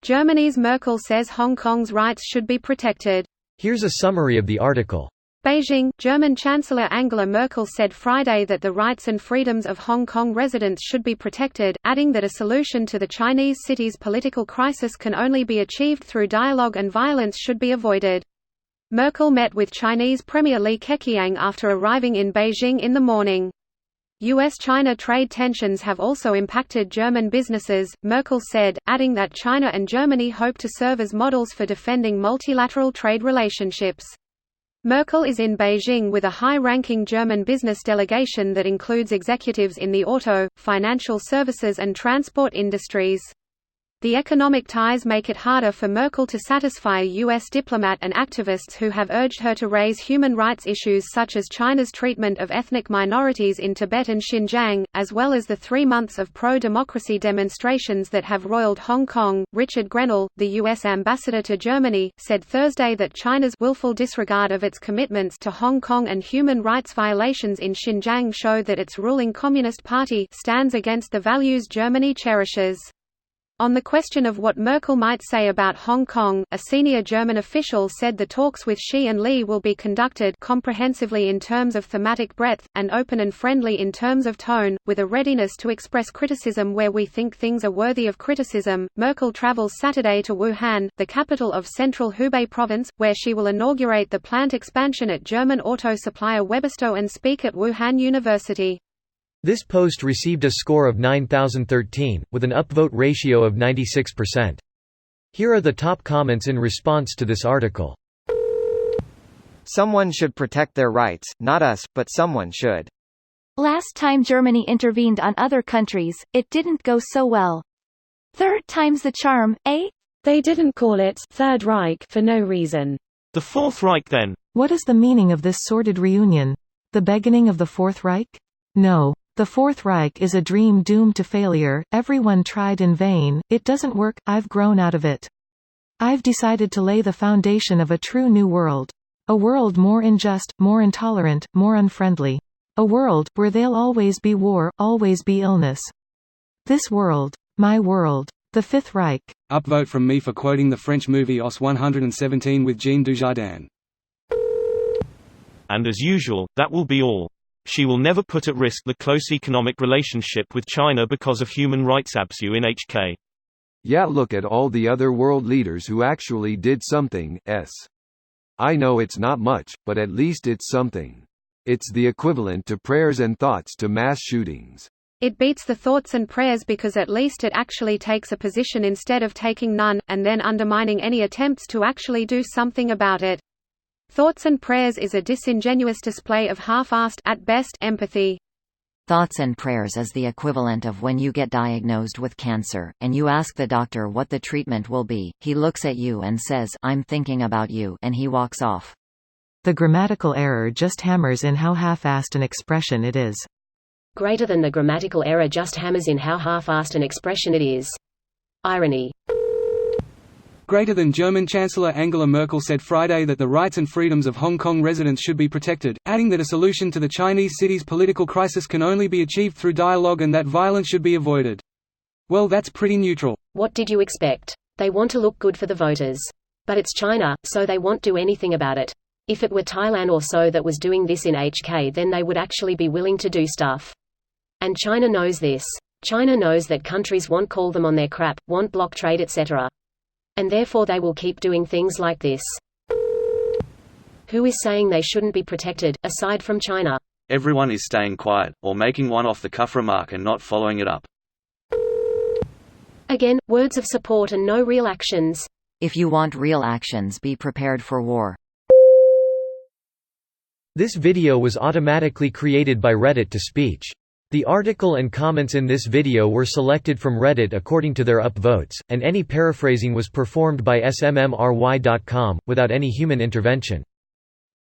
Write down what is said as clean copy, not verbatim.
Germany's Merkel says Hong Kong's rights should be protected. Here's a summary of the article. Beijing, German Chancellor Angela Merkel said Friday that the rights and freedoms of Hong Kong residents should be protected, adding that a solution to the Chinese city's political crisis can only be achieved through dialogue and violence should be avoided. Merkel met with Chinese Premier Li Keqiang after arriving in Beijing in the morning. US-China trade tensions have also impacted German businesses, Merkel said, adding that China and Germany hope to serve as models for defending multilateral trade relationships. Merkel is in Beijing with a high-ranking German business delegation that includes executives in the auto, financial services and transport industries. The economic ties make it harder for Merkel to satisfy a U.S. diplomat and activists who have urged her to raise human rights issues such as China's treatment of ethnic minorities in Tibet and Xinjiang, as well as the 3 months of pro-democracy demonstrations that have roiled Hong Kong. Richard Grenell, the U.S. ambassador to Germany, said Thursday that China's willful disregard of its commitments to Hong Kong and human rights violations in Xinjiang show that its ruling Communist Party stands against the values Germany cherishes. On the question of what Merkel might say about Hong Kong, a senior German official said the talks with Xi and Li will be conducted comprehensively in terms of thematic breadth, and open and friendly in terms of tone, with a readiness to express criticism where we think things are worthy of criticism. Merkel travels Saturday to Wuhan, the capital of central Hubei province, where she will inaugurate the plant expansion at German auto supplier Webasto and speak at Wuhan University. This post received a score of 9,013, with an upvote ratio of 96%. Here are the top comments in response to this article. Someone should protect their rights, not us, but someone should. Last time Germany intervened on other countries, it didn't go so well. Third time's the charm, eh? They didn't call it Third Reich for no reason. The Fourth Reich then. What is the meaning of this sordid reunion? The beginning of the Fourth Reich? No. The Fourth Reich is a dream doomed to failure, everyone tried in vain, it doesn't work, I've grown out of it. I've decided to lay the foundation of a true new world. A world more unjust, more intolerant, more unfriendly. A world, where there'll always be war, always be illness. This world. My world. The Fifth Reich. Upvote from me for quoting the French movie Os 117 with Jean Dujardin. And as usual, that will be all. She will never put at risk the close economic relationship with China because of human rights abuse in HK. Yeah, look at all the other world leaders who actually did something. I know it's not much, but at least it's something. It's the equivalent to prayers and thoughts to mass shootings. It beats the thoughts and prayers because at least it actually takes a position instead of taking none, and then undermining any attempts to actually do something about it. Thoughts and prayers is a disingenuous display of half-assed, at best, empathy. Thoughts and prayers is the equivalent of when you get diagnosed with cancer, and you ask the doctor what the treatment will be, he looks at you and says, "I'm thinking about you," and he walks off. The grammatical error just hammers in how half-assed an expression it is. Greater than the grammatical error just hammers in how half-assed an expression it is. Irony. Greater than German Chancellor Angela Merkel said Friday that the rights and freedoms of Hong Kong residents should be protected, adding that a solution to the Chinese city's political crisis can only be achieved through dialogue and that violence should be avoided. Well, that's pretty neutral. What did you expect? They want to look good for the voters. But it's China, so they won't do anything about it. If it were Thailand or so that was doing this in HK, then they would actually be willing to do stuff. And China knows this. China knows that countries won't call them on their crap, won't block trade, etc. And therefore they will keep doing things like this. Who is saying they shouldn't be protected, aside from China? Everyone is staying quiet, or making one off-the-cuff remark and not following it up. Again, words of support and no real actions. If you want real actions, be prepared for war. This video was automatically created by Reddit to speech. The article and comments in this video were selected from Reddit according to their upvotes, and any paraphrasing was performed by smmry.com, without any human intervention.